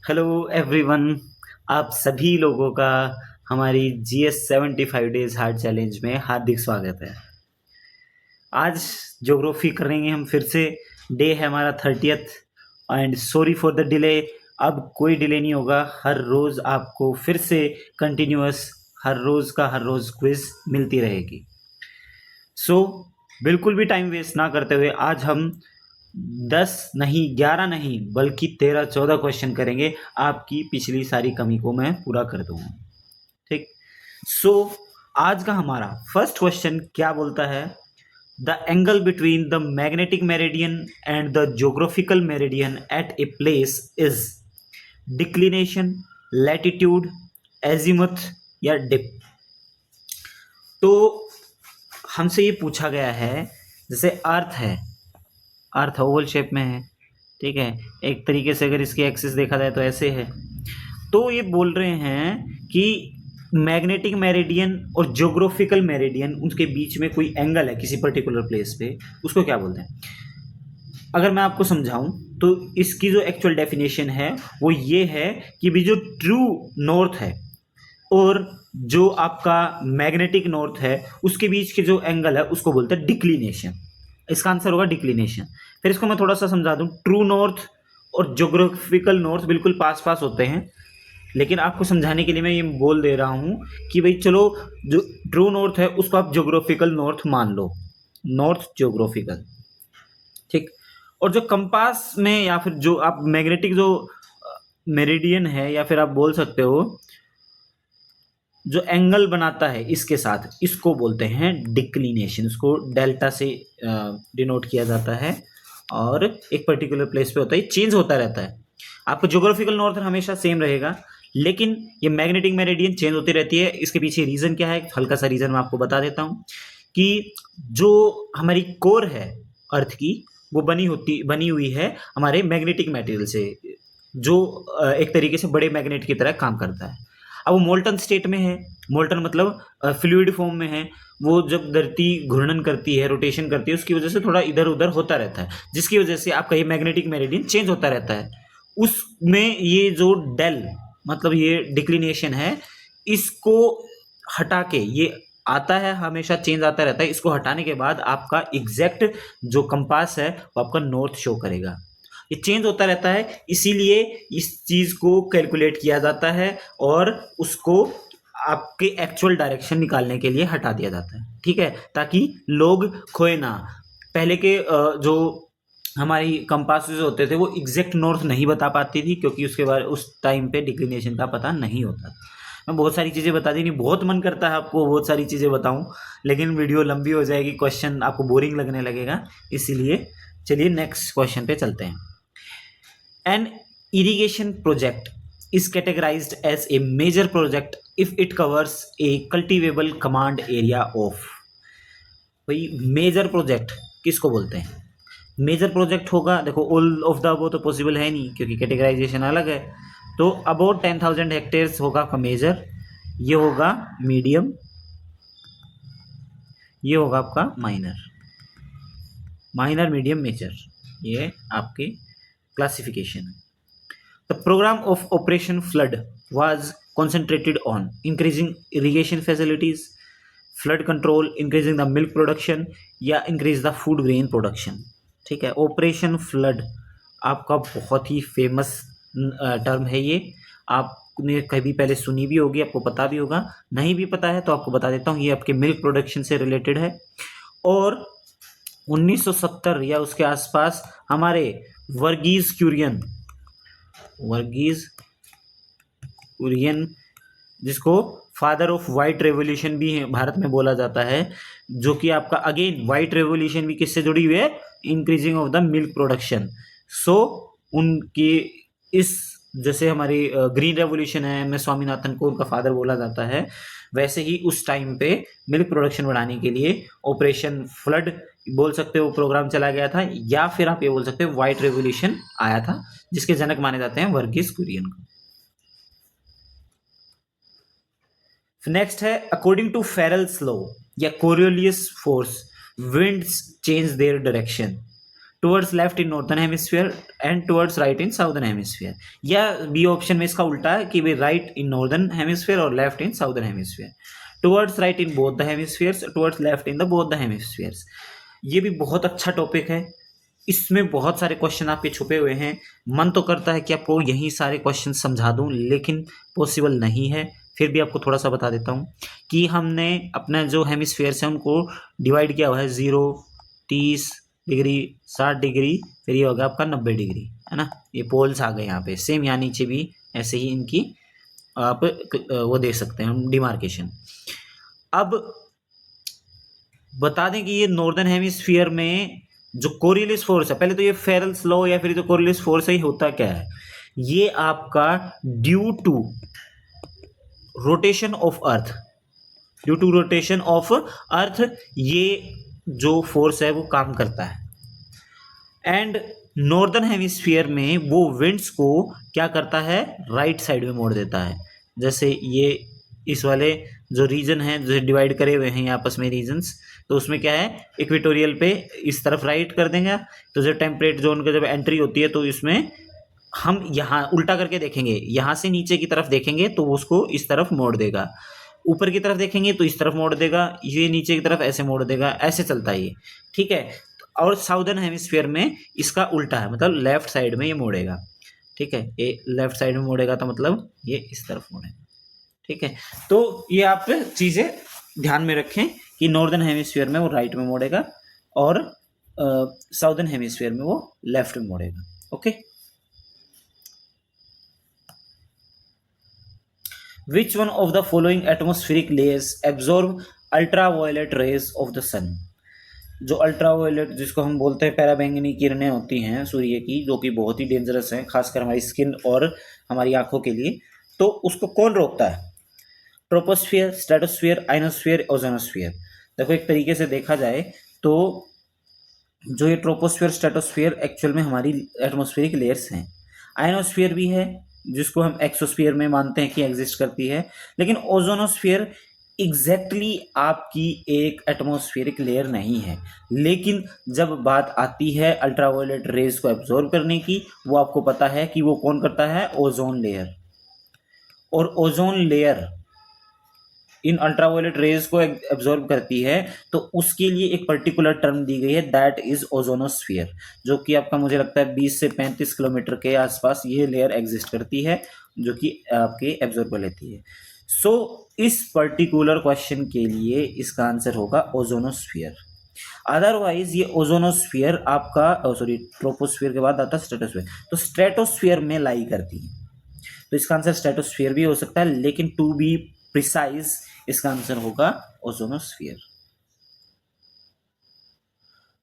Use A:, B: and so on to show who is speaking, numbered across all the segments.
A: Hello everyone. आप सभी लोगों का हमारी जीएस 75 डेज हार्ड चैलेंज में हार्दिक स्वागत है। आज ज्योग्राफी करेंगे हम फिर से। डे है हमारा 30th and sorry for the delay. अब कोई डिले नहीं होगा, हर रोज़ आपको फिर से कंटिन्यूअस हर रोज़ क्विज मिलती रहेगी। सो बिल्कुल भी टाइम वेस्ट ना करते हुए आज हम 10 नहीं, 11 नहीं, बल्कि 13-14 क्वेश्चन करेंगे। आपकी पिछली सारी कमी को मैं पूरा कर दूंगा। ठीक। सो आज का हमारा फर्स्ट क्वेश्चन क्या बोलता है? The angle between the magnetic meridian and the geographical meridian at a place is declination, latitude, azimuth या डिप। तो हमसे ये पूछा गया है, जैसे अर्थ है, अर्थ ओवल शेप में है, ठीक है। एक तरीके से अगर इसकी एक्सिस देखा जाए तो ऐसे है। तो ये बोल रहे हैं कि मैग्नेटिक मेरिडियन और ज्योग्राफिकल मेरिडियन, उनके बीच में कोई एंगल है किसी पर्टिकुलर प्लेस पे, उसको क्या बोलते हैं? अगर मैं आपको समझाऊं तो इसकी जो एक्चुअल डेफिनेशन है वो ये है कि भी जो ट्रू नॉर्थ है और जो आपका मैग्नेटिक नॉर्थ है उसके बीच के जो एंगल है उसको बोलते हैं डिक्लिनेशन। इसका आंसर होगा डिक्लिनेशन। फिर इसको मैं थोड़ा सा समझा दूं। ट्रू नॉर्थ और ज्योग्राफिकल नॉर्थ बिल्कुल पास पास होते हैं, लेकिन आपको समझाने के लिए मैं ये बोल दे रहा हूं कि भाई चलो, जो ट्रू नॉर्थ है उसको आप ज्योग्राफिकल नॉर्थ मान लो, नॉर्थ ज्योग्राफिकल। ठीक। और जो कंपास में या फिर जो आप मैग्नेटिक जो मेरिडियन है, या फिर आप बोल सकते हो जो एंगल बनाता है इसके साथ, इसको बोलते हैं डिक्लिनेशन। इसको डेल्टा से डिनोट किया जाता है और एक पर्टिकुलर प्लेस पे होता है, चेंज होता रहता है। आपका ज्योग्राफिकल नॉर्थ हमेशा सेम रहेगा, लेकिन ये मैग्नेटिक मेरिडियन चेंज होती रहती है। इसके पीछे रीज़न क्या है, हल्का सा रीज़न मैं आपको बता देता हूँ कि जो हमारी कोर है अर्थ की, वो बनी हुई है हमारे मैग्नेटिक मटेरियल से, जो एक तरीके से बड़े मैग्नेट की तरह काम करता है। अब वो मोल्टन स्टेट में है, मोल्टन मतलब फ्लूइड फॉर्म में है। वो जब धरती घूर्णन करती है, रोटेशन करती है, उसकी वजह से थोड़ा इधर उधर होता रहता है, जिसकी वजह से आपका ये मैग्नेटिक मेरिडियन चेंज होता रहता है। उसमें ये जो डेल मतलब ये डिक्लिनेशन है, इसको हटा के ये आता है, हमेशा चेंज आता रहता है। इसको हटाने के बाद आपका एग्जैक्ट जो कंपास है वो आपका नॉर्थ शो करेगा। ये चेंज होता रहता है, इसीलिए इस चीज़ को कैलकुलेट किया जाता है और उसको आपके एक्चुअल डायरेक्शन निकालने के लिए हटा दिया जाता है, ठीक है, ताकि लोग खोए ना। पहले के जो हमारी कंपासेस होते थे वो एग्जैक्ट नॉर्थ नहीं बता पाती थी, क्योंकि उसके बाद उस टाइम पे डिक्लिनेशन का पता नहीं होता था। मैं बहुत सारी चीज़ें बता दी, नहीं बहुत मन करता है आपको बहुत सारी चीज़ें बताऊं, लेकिन वीडियो लंबी हो जाएगी, क्वेश्चन आपको बोरिंग लगने लगेगा, इसीलिए चलिए नेक्स्ट क्वेश्चन पे चलते हैं। An irrigation project is categorized as a major project if it covers a cultivable command area of। भाई मेजर प्रोजेक्ट किसको बोलते हैं? मेजर प्रोजेक्ट होगा, देखो ऑल ऑफ द अबव तो पॉसिबल है नहीं क्योंकि कैटेगराइजेशन अलग है। तो अबाउट 10,000 हेक्टेयर्स होगा आपका मेजर, ये होगा मीडियम, ये होगा आपका माइनर। माइनर, मीडियम, मेजर, ये आपके क्लासिफिकेशन है। The program of Operation Flood was concentrated on increasing irrigation facilities, flood control, increasing the milk production या increase the food grain production। ठीक है, ऑपरेशन फ्लड आपका बहुत ही फेमस टर्म है ये। आपने कभी पहले सुनी भी होगी, आपको पता भी होगा, नहीं भी पता है तो आपको बता देता हूँ। ये आपके मिल्क प्रोडक्शन से रिलेटेड है और 1970 या उसके आसपास हमारे वर्गीज कुरियन, जिसको फादर ऑफ वाइट रेवोल्यूशन भी भारत में बोला जाता है, जो कि आपका अगेन वाइट रेवोल्यूशन भी किससे जुड़ी हुई है? Increasing of the milk production. So उनकी इस, जैसे हमारी ग्रीन रेवोल्यूशन है, एम एस स्वामीनाथन को उनका फादर बोला जाता है, वैसे ही उस टाइम पे मिल्क प्रोडक्शन बढ़ाने के लिए ऑपरेशन फ्लड बोल सकते हो प्रोग्राम चला गया था, या फिर आप ये बोल सकते हो व्हाइट रेवोल्यूशन आया था, जिसके जनक माने जाते हैं वर्गीज कुरियन को। नेक्स्ट है अकॉर्डिंग टू फेरल्स लॉ या Coriolis force, winds change their direction. Towards left in northern hemisphere and towards right in southern hemisphere. या बी ऑप्शन में इसका उल्टा है कि भाई राइट इन नॉर्दर्न हेमिस्फीयर और left in southern hemisphere. Towards right in both the hemispheres, towards left in the both the hemispheres. ये भी बहुत अच्छा टॉपिक है, इसमें बहुत सारे क्वेश्चन आपके छुपे हुए हैं। मन तो करता है कि आपको यही सारे क्वेश्चन समझा दूं, लेकिन पॉसिबल नहीं है। फिर भी आपको थोड़ा सा बता देता हूं कि हमने अपना जो हेमिस्फीयर्स हैं उनको डिवाइड किया हुआ है 0, 30 डिग्री, 60 डिग्री, फिर ये हो गया आपका 90 डिग्री, है ना। ये पोल्स आ गए यहाँ पे। सेम यहाँ नीचे भी ऐसे ही इनकी आप वो देख सकते हैं हम डिमार्केशन। अब बता दें कि ये नॉर्दर्न हेमिस्फीयर में जो कोरियलिस फोर्स है, पहले तो ये फेरेल्स लॉ या फिर जो कोरियलिस फोर्स है, होता क्या है, ये आपका due to rotation of earth, due to rotation of earth ये जो फोर्स है वो काम करता है। एंड नॉर्दर्न हेमिस्फीयर में वो विंड्स को क्या करता है, राइट साइड में मोड़ देता है। जैसे ये इस वाले जो रीजन है जो डिवाइड करे हुए हैं आपस में रीजन्स, तो उसमें क्या है, इक्वेटोरियल पे इस तरफ राइट कर देंगे, तो जो टेम्परेट जोन का जब एंट्री होती है तो इसमें हम यहाँ उल्टा करके देखेंगे, यहाँ से नीचे की तरफ देखेंगे तो उसको इस तरफ मोड़ देगा, ऊपर की तरफ देखेंगे तो इस तरफ मोड़ देगा, ये नीचे की तरफ ऐसे मोड़ देगा, ऐसे चलता है ये, ठीक है। और साउदर्न हेमिस्फीयर में इसका उल्टा है, मतलब लेफ्ट साइड में ये मोड़ेगा, ठीक है। ये लेफ्ट साइड में मोड़ेगा तो मतलब ये इस तरफ मोड़ेगा, ठीक है। तो ये आप चीज़ें ध्यान में रखें कि नॉर्दर्न हेमिस्फीयर में वो राइट में मोड़ेगा और साउदर्न हेमिस्फीयर में वो लेफ्ट में मोड़ेगा, okay. Which one of the following atmospheric layers absorb ultraviolet rays of the sun? जो अल्ट्रावायलेट जिसको हम बोलते हैं पैराबैंगनी किरणें होती हैं सूर्य की, जो कि बहुत ही डेंजरस हैं खासकर हमारी स्किन और हमारी आंखों के लिए, तो उसको कौन रोकता है? Troposphere, stratosphere, ionosphere, ozonosphere. देखो एक तरीके से देखा जाए तो जो ये ट्रोपोस्फियर स्ट्रेटोस्फियर एक्चुअल में हमारी एटमॉस्फेरिक लेयर्स हैं। आइनोस्फियर भी है जिसको हम एक्सोस्फियर में मानते हैं कि एग्जिस्ट करती है, लेकिन ओजोनोस्फियर एग्जैक्टली आपकी एक एटमॉस्फेरिक लेयर नहीं है। लेकिन जब बात आती है अल्ट्रावायलेट रेज को एब्जॉर्ब करने की, वो आपको पता है कि वो कौन करता है, ओजोन लेयर। और ozone layer in ultraviolet rays को एब्जॉर्ब करती है, तो उसके लिए एक पर्टिकुलर टर्म दी गई है, दैट इज ओजोनोस्फियर, जो कि आपका मुझे लगता है 20 से 35 किलोमीटर के आसपास ये लेयर एग्जिस्ट करती है, जो कि आपके एब्जॉर्ब कर लेती है। सो इस पर्टिकुलर क्वेश्चन के लिए इसका आंसर होगा ओजोनोस्फियर। अदरवाइज ये ओजोनोस्फियर आपका ट्रोपोस्फियर के बाद आता है स्ट्रेटोस्फियर, तो स्ट्रेटोस्फियर में लाई करती है, तो इसका आंसर स्ट्रेटोस्फियर भी हो सकता है, लेकिन टू बी प्रिसाइज इसका आंसर होगा ozonosphere.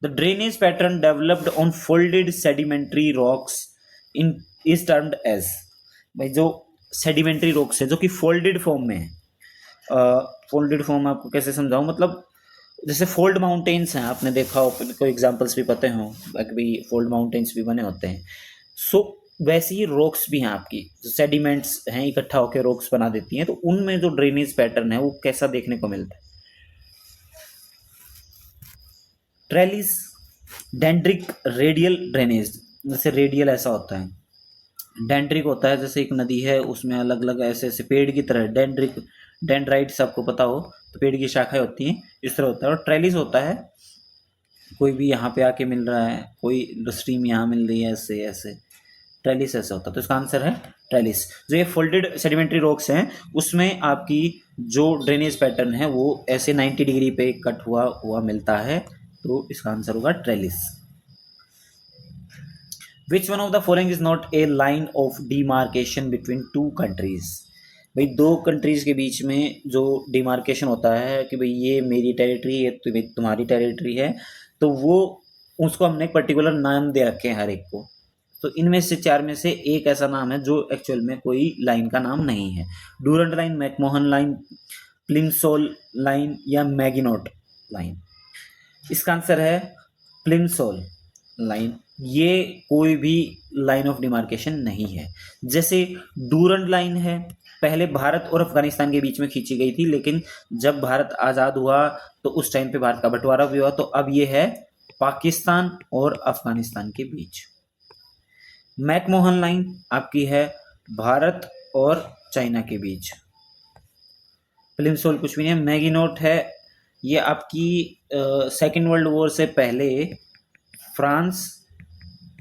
A: The drainage pattern developed on folded sedimentary rocks in is termed as, भाई जो सेडिमेंट्री रॉक्स है जो कि फोल्डेड फॉर्म में है, फोल्डेड फॉर्म आपको कैसे समझाऊं, मतलब जैसे फोल्ड माउंटेन्स हैं, आपने देखा हो, कोई एग्जांपल्स भी पते हों, भाई फोल्ड माउंटेन्स भी बने होते हैं। सो वैसे ही रॉक्स भी हैं आपकी, जो सेडिमेंट्स हैं इकट्ठा होकर रॉक्स बना देती हैं, तो उनमें जो ड्रेनेज पैटर्न है वो कैसा देखने को मिलता है? Trellis, dendritic, radial drainage. जैसे रेडियल ऐसा होता है, डेंड्रिक होता है जैसे एक नदी है उसमें अलग अलग ऐसे ऐसे पेड़ की तरह, डेंड्रिक डेंड्राइट्स आपको पता हो तो पेड़ की शाखाएं होती हैं, इस तरह होता है। और ट्रेलिस होता है कोई भी यहाँ पे आके मिल रहा है, कोई स्ट्रीम यहाँ मिल रही है, ऐसे ऐसे ट्रेलिस ऐसा होता है, तो इसका आंसर है ट्रेलिस। जो ये फोल्डेड सेडिमेंट्री रॉक्स हैं उसमें आपकी जो ड्रेनेज पैटर्न है वो ऐसे 90 डिग्री पे कट हुआ मिलता है, तो इसका आंसर होगा trellis. Which one of the following is not a line of demarcation between two countries? भाई दो कंट्रीज के बीच में जो डिमार्केशन होता है कि भाई ये मेरी टेरिटरी है तो तुम्हारी टेरिटरी है, तो वो उसको हमने एक पर्टिकुलर नाम दे रखे हैं हर एक को। तो इनमें से चार में से एक ऐसा नाम है जो एक्चुअल में कोई लाइन का नाम नहीं है। Durand line, McMahon line, Plimsoll line या मैगिनोट लाइन। इसका आंसर है प्लिमसोल लाइन। ये कोई भी लाइन ऑफ डिमार्केशन नहीं है। जैसे डूरंट लाइन है, पहले भारत और अफगानिस्तान के बीच में खींची गई थी, लेकिन जब भारत आज़ाद हुआ तो उस टाइम पे भारत का बंटवारा भी हुआ, तो अब ये है पाकिस्तान और अफगानिस्तान के बीच। मैकमोहन लाइन आपकी है भारत और चाइना के बीच। प्लिमसोल कुछ भी नहीं है। मैगिनोट है, ये आपकी सेकेंड वर्ल्ड वॉर से पहले फ्रांस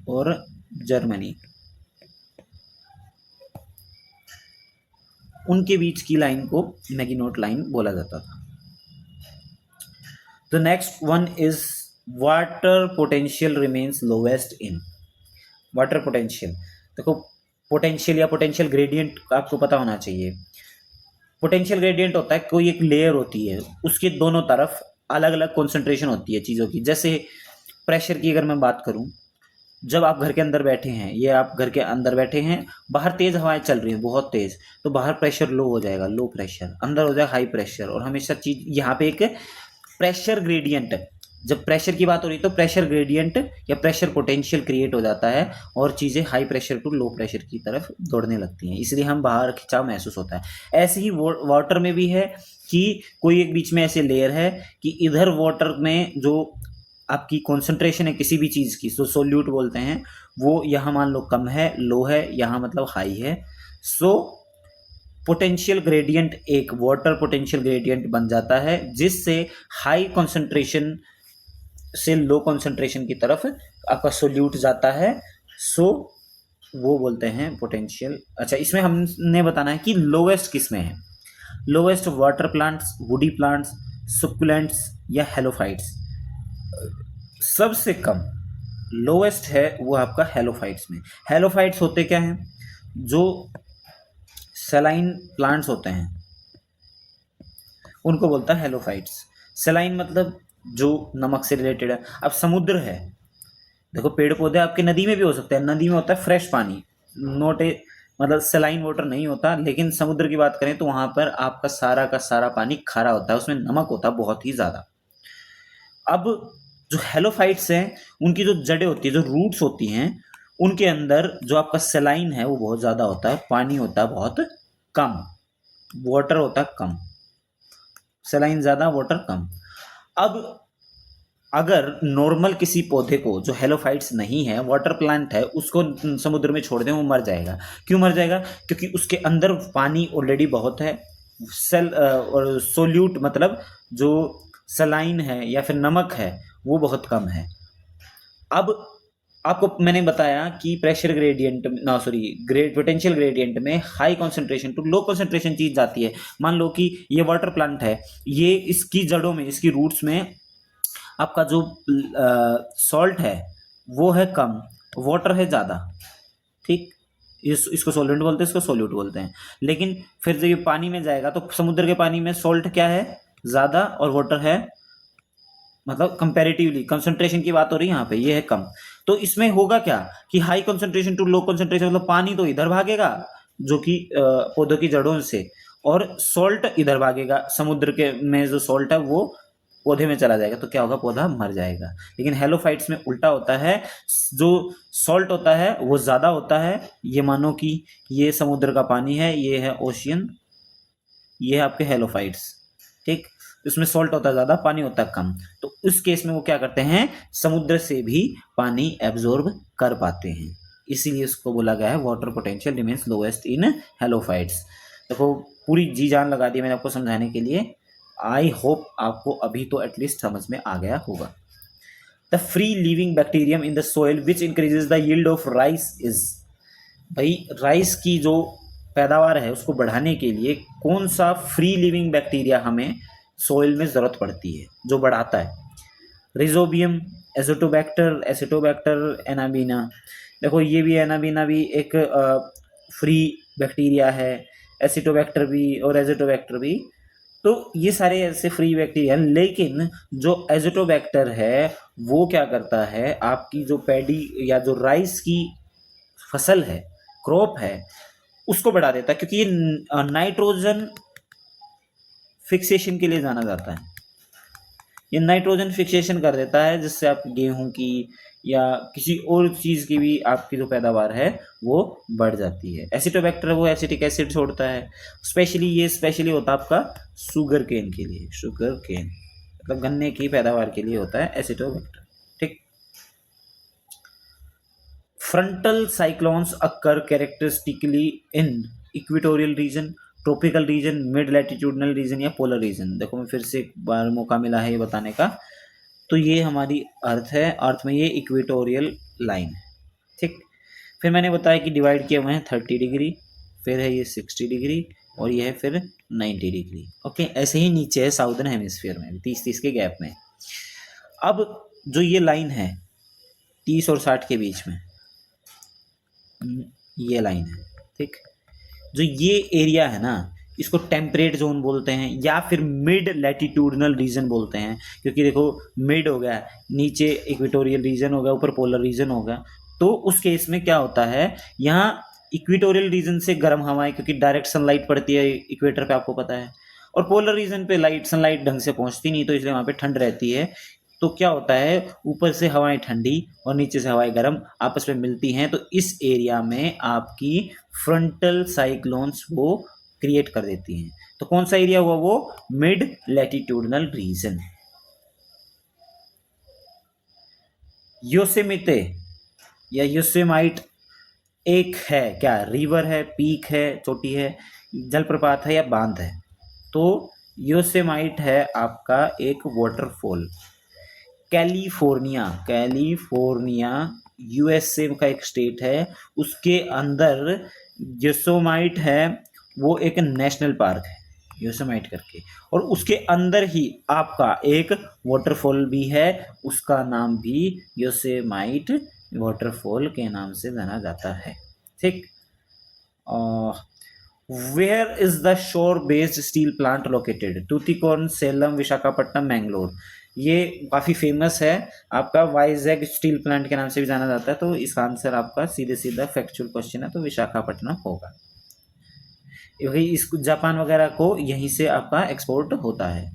A: और जर्मनी उनके बीच की लाइन को मैगिनोट लाइन बोला जाता था। The next one is water potential remains lowest in. Water potential, देखो पोटेंशियल या पोटेंशियल ग्रेडियंट आपको पता होना चाहिए। पोटेंशियल ग्रेडियंट होता है कोई एक लेयर होती है, उसके दोनों तरफ अलग अलग कॉन्सेंट्रेशन होती है चीज़ों की। जैसे प्रेशर की अगर मैं बात करूं, जब आप घर के अंदर बैठे हैं, ये आप घर के अंदर बैठे हैं, बाहर तेज हवाएं चल रही हैं बहुत तेज, तो बाहर प्रेशर लो हो जाएगा, लो प्रेशर, अंदर हो जाएगा हाई प्रेशर। और हमेशा चीज यहाँ पे एक प्रेशर ग्रेडियंट, जब प्रेशर की बात हो रही है तो प्रेशर ग्रेडियंट या प्रेशर पोटेंशियल क्रिएट हो जाता है और चीज़ें high pressure to low pressure की तरफ दौड़ने लगती हैं, इसलिए हम बाहर खिंचाव महसूस होता है। ऐसे ही वाटर में भी है कि कोई एक बीच में ऐसे लेयर है कि इधर वाटर में जो आपकी कॉन्सेंट्रेशन है किसी भी चीज़ की, सो सोल्यूट बोलते हैं, वो यहाँ मान लो कम है, लो है, यहाँ मतलब हाई है। सो पोटेंशियल ग्रेडियंट एक वाटर पोटेंशियल ग्रेडियंट बन जाता है, जिससे हाई कॉन्सेंट्रेशन से लो कॉन्सेंट्रेशन की तरफ आपका सोल्यूट जाता है। सो वो बोलते हैं पोटेंशियल। अच्छा, इसमें हमने बताना है कि लोवेस्ट किस में है। Lowest water plants, woody plants, succulents या हेलोफाइट्स। सबसे कम लोवेस्ट है वो आपका हेलोफाइट्स में। हेलोफाइट्स होते क्या हैं? जो सलाइन प्लांट्स होते हैं उनको बोलता है हेलोफाइट्स। सलाइन मतलब जो नमक से रिलेटेड है। अब समुद्र है, देखो पेड़ पौधे आपके नदी में भी हो सकते हैं, नदी में होता है फ्रेश पानी, नोट ए मतलब सलाइन वाटर नहीं होता। लेकिन समुद्र की बात करें तो वहां पर आपका सारा का सारा पानी खारा होता है, उसमें नमक होता है बहुत ही ज़्यादा। अब जो हेलोफाइट्स हैं उनकी जो जड़ें होती है, जो रूट्स होती हैं, उनके अंदर जो आपका सलाइन है वो बहुत ज़्यादा होता है, पानी होता है बहुत कम, वाटर होता है कम, सलाइन ज़्यादा वाटर कम। अब अगर नॉर्मल किसी पौधे को जो हेलोफाइट्स नहीं है, वाटर प्लांट है, उसको समुद्र में छोड़ दें, वो मर जाएगा। क्यों मर जाएगा? क्योंकि उसके अंदर पानी ऑलरेडी बहुत है, सेल और सोल्यूट मतलब जो सलाइन है या फिर नमक है वो बहुत कम है। अब आपको मैंने बताया कि प्रेशर ग्रेडियंट पोटेंशियल ग्रेडियंट में high concentration to low concentration चीज जाती है। मान लो कि ये वाटर प्लांट है, ये इसकी जड़ों में, इसकी रूट्स में आपका जो सॉल्ट है वो है कम, वाटर है ज़्यादा, ठीक, इसको सॉल्वेंट बोलते हैं, इसको सोल्यूट बोलते हैं। लेकिन फिर जब ये पानी में जाएगा तो समुद्र के पानी में सॉल्ट क्या है? ज़्यादा, और वाटर है मतलब कंपैरेटिवली कंसंट्रेशन की बात हो रही है यहाँ पे, ये है कम। तो इसमें होगा क्या कि high concentration to low concentration, मतलब पानी तो इधर भागेगा जो कि पौधों की जड़ों से, और सॉल्ट इधर भागेगा, समुद्र के में जो सॉल्ट है वो पौधे में चला जाएगा, तो क्या होगा? पौधा मर जाएगा। लेकिन हेलोफाइट्स में उल्टा होता है, जो सॉल्ट होता है वो ज़्यादा होता है। ये मानो कि ये समुद्र का पानी है, ये है ओशियन, ये है आपके हेलोफाइट्स, ठीक। इसमें सॉल्ट होता है ज़्यादा, पानी होता है कम। तो उस केस में वो क्या करते हैं? समुद्र से भी पानी एब्जॉर्ब कर पाते हैं, इसीलिए इसको बोला गया है water potential remains lowest in halophytes. देखो पूरी जी जान लगा दी मैंने आपको समझाने के लिए। आई होप आपको अभी तो एटलीस्ट समझ में आ गया होगा। The free living bacterium in the soil which increases the yield of rice is. भाई राइस की जो पैदावार है उसको बढ़ाने के लिए कौन सा फ्री लिविंग बैक्टीरिया हमें सोइल में ज़रूरत पड़ती है जो बढ़ाता है? रिजोबियम, एसिटोबैक्टर, एनाबीना। देखो ये भी, एनाबीना भी एक फ्री बैक्टीरिया है, एसिटोबैक्टर भी और एजिटोबैक्टर भी। तो ये सारे ऐसे फ्री बैक्टीरिया हैं, लेकिन जो एजिटोबैक्टर है वो क्या करता है? आपकी जो पैडी या जो राइस की फसल है, क्रॉप है, उसको बढ़ा देता है, क्योंकि ये नाइट्रोजन फिक्सेशन के लिए जाना जाता है। ये नाइट्रोजन फिक्सेशन कर देता है, जिससे आप गेहूं की या किसी और चीज़ की भी आपकी जो पैदावार है वो बढ़ जाती है। एसिटोबैक्टर वो एसिटिक एसिड छोड़ता है। स्पेशली होता है आपका शुगर केन के लिए, शुगर केन मतलब गन्ने की पैदावार के लिए होता है एसिटोबैक्टर, ठीक। Frontal cyclones occur characteristically in equatorial region, tropical region, mid latitudinal region या पोलर रीजन। देखो मैं फिर से एक बार मौका मिला है ये बताने का। तो ये हमारी अर्थ है, अर्थ में ये इक्वेटोरियल लाइन है, ठीक। फिर मैंने बताया कि डिवाइड किया हुए हैं 30 डिग्री, फिर है ये 60 डिग्री और ये है फिर 90 डिग्री। ओके, ऐसे ही नीचे है साउदर्न हेमिस्फीयर में 30-30 के गैप में। अब जो ये लाइन है 30 और 60 के बीच में, ये लाइन है, ठीक। जो ये एरिया है ना, इसको टेम्परेट जोन बोलते हैं या फिर मिड लैटिट्यूडनल रीजन बोलते हैं, क्योंकि देखो मिड हो गया, नीचे इक्वेटोरियल रीजन हो गया, ऊपर पोलर रीजन हो गया। तो उस केस में क्या होता है, यहाँ इक्वेटोरियल रीजन से गर्म हवाएं, क्योंकि डायरेक्ट सनलाइट पड़ती है इक्वेटर पे, आपको पता है, और पोलर रीजन पे सनलाइट ढंग से पहुंचती नहीं, तो इसलिए वहाँ पे ठंड रहती है। तो क्या होता है, ऊपर से हवाएं ठंडी और नीचे से हवाएं गर्म आपस में मिलती हैं, तो इस एरिया में आपकी फ्रंटल साइक्लोन्स वो क्रिएट कर देती हैं। तो कौन सा एरिया हुआ वो, मिड लैटिट्यूडनल रीजन। योसेमिते या योसेमाइट एक है क्या, रिवर है, पीक है, चोटी है, जलप्रपात है या बांध है। तो योसेमाइट है आपका एक वाटरफॉल। कैलिफोर्निया यूएसए का एक स्टेट है, उसके अंदर योसेमाइट है, वो एक नेशनल पार्क है योसेमाइट करके, और उसके अंदर ही आपका एक वाटरफॉल भी है, उसका नाम भी योसेमाइट वाटरफॉल के नाम से जाना जाता है, ठीक। Where is the shore based steel plant located, Tuticorin, Salem, Visakhapatnam, Mangalore. ये काफ़ी फेमस है आपका, वाइजैग स्टील प्लांट के नाम से भी जाना जाता है। तो इसका आंसर आपका सीधे सीधा फैक्चुअल क्वेश्चन है, तो विशाखापट्टनम होगा, क्योंकि इस जापान वगैरह को यहीं से आपका एक्सपोर्ट होता है।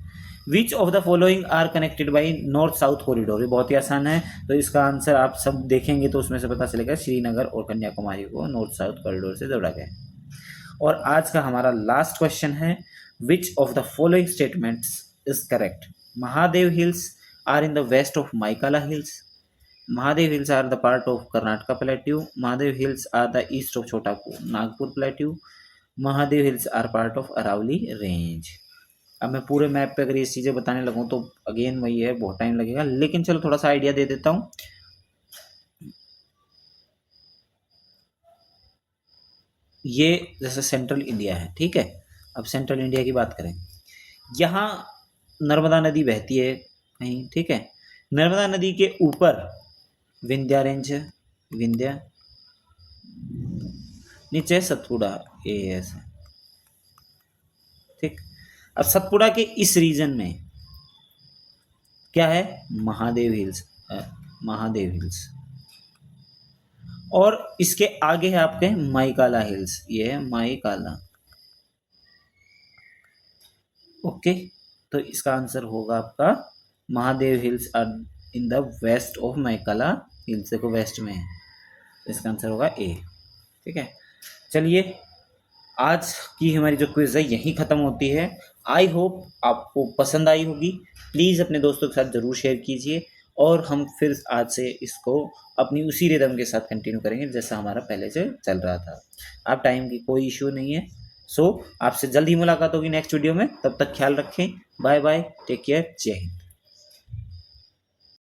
A: Which of the following are connected by north south corridor, ये बहुत ही आसान है, तो इसका आंसर आप सब देखेंगे तो उसमें से पता चलेगा, श्रीनगर और कन्याकुमारी को नॉर्थ साउथ कॉरिडोर से जोड़ा गया है। और आज का हमारा लास्ट क्वेश्चन है, which of the following statements is correct. Mahadev hills are in the west of Maikala hills, Mahadev hills are the part of Karnataka plateau, Mahadev hills are the east of Chota Nagpur plateau, Mahadev hills are part of Aravalli range. अब मैं पूरे map पे अगर ये चीज़ें बताने लगूँ तो अगेन वही है, बहुत टाइम लगेगा, लेकिन चलो थोड़ा सा आइडिया दे देता हूँ। ये जैसे सेंट्रल इंडिया है, ठीक है। अब सेंट्रल इंडिया की बात करें, यहाँ नर्मदा नदी बहती है कहीं, ठीक है। नर्मदा नदी के ऊपर विंध्या रेंज है, विंध्या, नीचे सतपुड़ा, ये ऐसे, ठीक। अब सतपुड़ा के इस रीजन में क्या है, महादेव हिल्स, महादेव हिल्स, और इसके आगे है आपके माइकाला हिल्स, ये है माइकाला, ओके। तो इसका आंसर होगा आपका Mahadev hills are in the west of Maikala hills, देखो वेस्ट में है, तो इसका आंसर होगा ए, ठीक है। चलिए, आज की हमारी जो क्विज है यहीं ख़त्म होती है। आई होप आपको पसंद आई होगी, प्लीज़ अपने दोस्तों के साथ ज़रूर शेयर कीजिए, और हम फिर आज से इसको अपनी उसी रिदम के साथ कंटिन्यू करेंगे जैसा हमारा पहले से चल रहा था। आप टाइम की कोई इशू नहीं है। सो आपसे जल्द ही मुलाकात होगी नेक्स्ट वीडियो में, तब तक ख्याल रखें, बाय बाय, टेक केयर, जय हिंद।